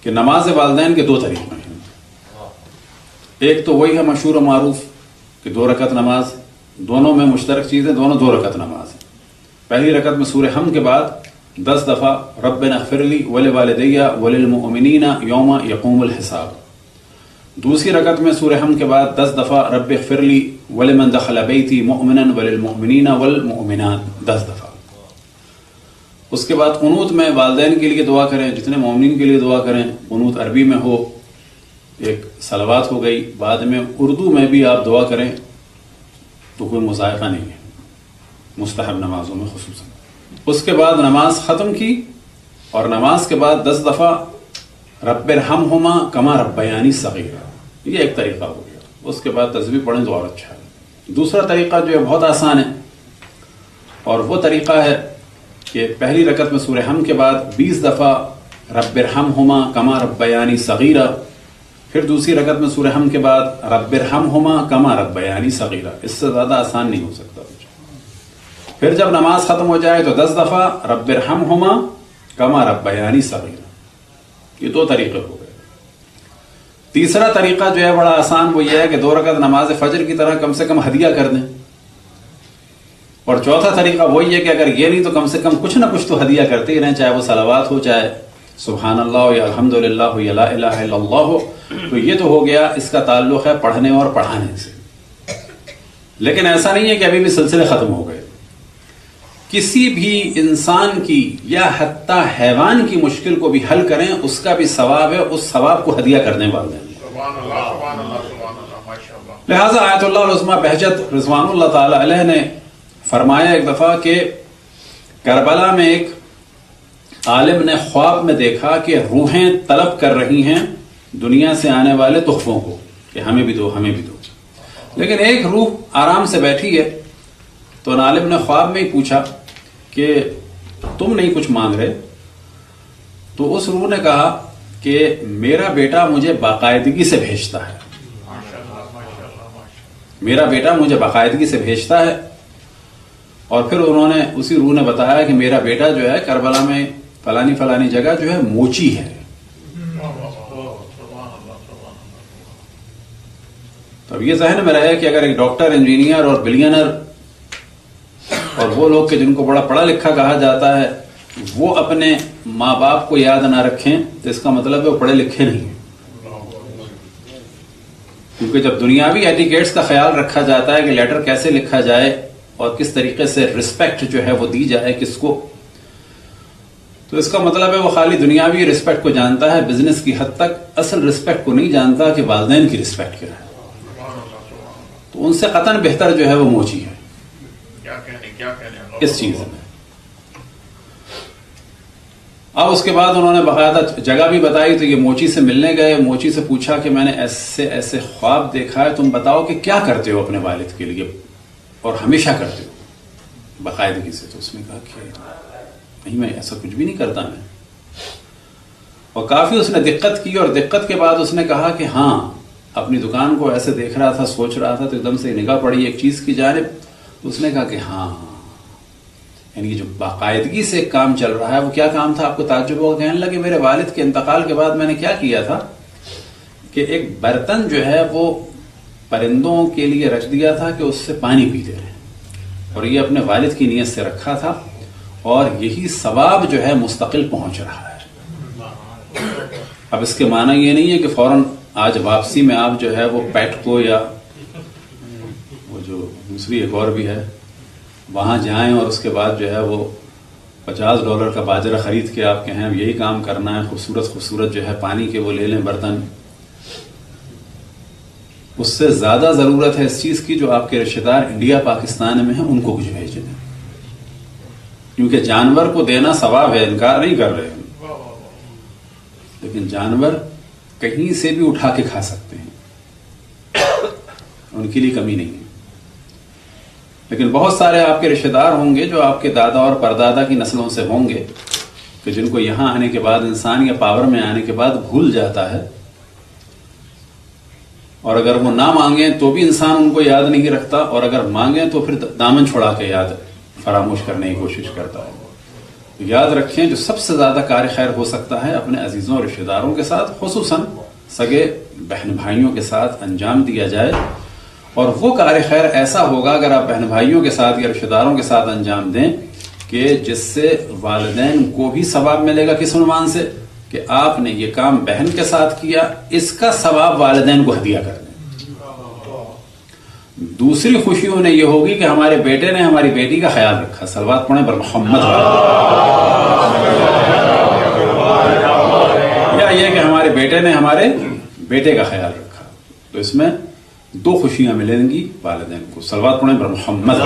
کہ نماز والدین کے 2 طریقے ہیں. ایک تو وہی ہے مشہور و معروف کہ 2 رکعت نماز، دونوں میں مشترک چیزیں، دونوں 2 رکعت نماز ہیں. پہلی رکعت میں سورہ حمد کے بعد 10 دفعہ ربنا اغفر لی ولوالدی وللمؤمنین یوم یقوم الحساب. دوسری رکعت میں سورہ حمد کے بعد 10 دفعہ رب اغفر لی ولمن دخل بیتی مؤمنا وللمؤمنین والمؤمنات 10 دفعہ. اس کے بعد قنوت میں والدین کے لیے دعا کریں، جتنے مومنین کے لیے دعا کریں. قنوت عربی میں ہو، ایک صلوات ہو گئی، بعد میں اردو میں بھی آپ دعا کریں تو کوئی مذائقہ نہیں ہے، مستحب نمازوں میں خصوصاً. اس کے بعد نماز ختم کی اور نماز کے بعد 10 دفعہ رب ارحمہما کما ربیانی صغیرا، یہ ایک طریقہ ہو گیا. اس کے بعد تسبیح پڑھیں تو اور اچھا ہے. دوسرا طریقہ جو ہے بہت آسان ہے، اور وہ طریقہ ہے کہ پہلی رکعت میں سورہ حمد کے بعد 20 دفعہ رب ارحمہما کما ربیانی صغیرا، پھر دوسری رکعت میں سورہ حمد کے بعد رب ارحمہما کما ربیانی صغیرا. اس سے زیادہ آسان نہیں ہو سکتا. پھر جب نماز ختم ہو جائے تو 10 دفعہ رب ارحمہما کما ربیانی صغیرا. یہ 2 طریقے ہو گئے. تیسرا طریقہ جو ہے بڑا آسان، وہ یہ ہے کہ 2 رکعت نماز فجر کی طرح کم سے کم ہدیہ کر دیں. اور چوتھا طریقہ وہی ہے کہ اگر یہ نہیں تو کم سے کم کچھ نہ کچھ تو ہدیہ کرتے ہی رہیں، چاہے وہ صلوات ہو، چاہے سبحان اللہ ہو، یا الحمدللہ ہو، یا لا الہ الا اللہ ہو. تو یہ تو ہو گیا، اس کا تعلق ہے پڑھنے اور پڑھانے سے. لیکن ایسا نہیں ہے کہ ابھی بھی سلسلے ختم ہو گئے. کسی بھی انسان کی یا حتیٰ حیوان کی مشکل کو بھی حل کریں، اس کا بھی ثواب ہے، اس ثواب کو ہدیہ کرنے والے ہیں. لہٰذا آیت اللہ العظمیٰ بہجت رضوان اللہ تعالی علیہ نے فرمایا ایک دفعہ کہ کربلا میں ایک عالم نے خواب میں دیکھا کہ روحیں طلب کر رہی ہیں دنیا سے آنے والے تحفوں کو کہ ہمیں بھی دو، ہمیں بھی دو. لیکن ایک روح آرام سے بیٹھی ہے. تو عالم نے خواب میں ہی پوچھا کہ تم نہیں کچھ مانگ رہے؟ تو اس روح نے کہا کہ میرا بیٹا مجھے باقاعدگی سے بھیجتا ہے، میرا بیٹا مجھے باقاعدگی سے بھیجتا ہے. اور پھر انہوں نے، اسی روح نے بتایا کہ میرا بیٹا جو ہے کربلا میں فلانی فلانی جگہ جو ہے موچی ہے. تو اب یہ ذہن میں رہے کہ اگر ایک ڈاکٹر، انجینئر اور بلینئر اور وہ لوگ کہ جن کو بڑا پڑھا لکھا کہا جاتا ہے، وہ اپنے ماں باپ کو یاد نہ رکھیں تو اس کا مطلب ہے وہ پڑھے لکھے نہیں ہیں. کیونکہ جب دنیاوی ایٹیکیٹس کا خیال رکھا جاتا ہے کہ لیٹر کیسے لکھا جائے اور کس طریقے سے رسپیکٹ جو ہے وہ دی جائے کس کو، تو اس کا مطلب ہے وہ خالی دنیاوی رسپیکٹ کو جانتا ہے، بزنس کی حد تک اصل رسپیکٹ کو نہیں جانتا کہ والدین کی رسپیکٹ کیا ہے. تو ان سے قطعاً بہتر جو ہے وہ موچی ہے اس چیز میں. اب اس کے بعد انہوں نے باقاعدہ جگہ بھی بتائی. تو یہ موچی سے ملنے گئے. موچی سے پوچھا کہ میں نے ایسے ایسے خواب دیکھا ہے، تم بتاؤ کہ کیا کرتے ہو اپنے والد کے لیے اور ہمیشہ کرتے ہو باقاعدگی سے. تو اس نے کہا کہ نہیں، میں ایسا کچھ بھی نہیں کرتا میں. اور کافی اس نے دقت کی، اور دقت کے بعد اس نے کہا کہ ہاں، اپنی دکان کو ایسے دیکھ رہا تھا، سوچ رہا تھا، تو ایک دم سے نگاہ پڑی ایک چیز کی جانب. تو اس نے کہا کہ ہاں، یعنی جو باقاعدگی سے ایک کام چل رہا ہے وہ کیا کام تھا؟ آپ کو تعجب ہوگا. کہنے لگے میرے والد کے انتقال کے بعد میں نے کیا کیا تھا کہ ایک برتن جو ہے وہ پرندوں کے لیے رکھ دیا تھا کہ اس سے پانی پیتے رہے، اور یہ اپنے والد کی نیت سے رکھا تھا، اور یہی ثواب جو ہے مستقل پہنچ رہا ہے. اب اس کے معنی یہ نہیں ہے کہ فوراً آج واپسی میں آپ جو ہے وہ پیٹ کو یا وہ جو دوسری ایک اور بھی ہے وہاں جائیں اور اس کے بعد جو ہے وہ $50 کا باجرہ خرید کے آپ کہیں یہی کام کرنا ہے، خوبصورت خوبصورت جو ہے پانی کے وہ لے لیں برتن. اس سے زیادہ ضرورت ہے اس چیز کی جو آپ کے رشتہ دار انڈیا پاکستان میں ہیں ان کو کچھ بھیج دیں، کیونکہ جانور کو دینا ثواب ہے، انکار نہیں کر رہے ہیں، لیکن جانور کہیں سے بھی اٹھا کے کھا سکتے ہیں، ان کے لیے کمی نہیں ہے. لیکن بہت سارے آپ کے رشتہ دار ہوں گے جو آپ کے دادا اور پردادا کی نسلوں سے ہوں گے کہ جن کو یہاں آنے کے بعد انسان یا پاور میں آنے کے بعد بھول جاتا ہے، اور اگر وہ نہ مانگیں تو بھی انسان ان کو یاد نہیں رکھتا، اور اگر مانگیں تو پھر دامن چھڑا کے یاد فراموش کرنے کی کوشش کرتا ہے. یاد رکھیں جو سب سے زیادہ کار خیر ہو سکتا ہے اپنے عزیزوں اور رشتہ داروں کے ساتھ، خصوصاً سگے بہن بھائیوں کے ساتھ انجام دیا جائے، اور وہ کار خیر ایسا ہوگا اگر آپ بہن بھائیوں کے ساتھ یا رشتہ داروں کے ساتھ انجام دیں کہ جس سے والدین کو بھی ثواب ملے گا، کس عنوان سے کہ آپ نے یہ کام بہن کے ساتھ کیا، اس کا ثواب والدین کو ہدیہ کر دیں۔ دوسری خوشی انہیں یہ ہوگی کہ ہمارے بیٹے نے ہماری بیٹی کا خیال رکھا، صلوات پڑھیں بر محمد، یا یہ کہ ہمارے بیٹے نے ہمارے بیٹے کا خیال رکھا۔ تو اس میں دو خوشیاں ملیں گی والدین کو، صلوات پڑھیں بر محمد۔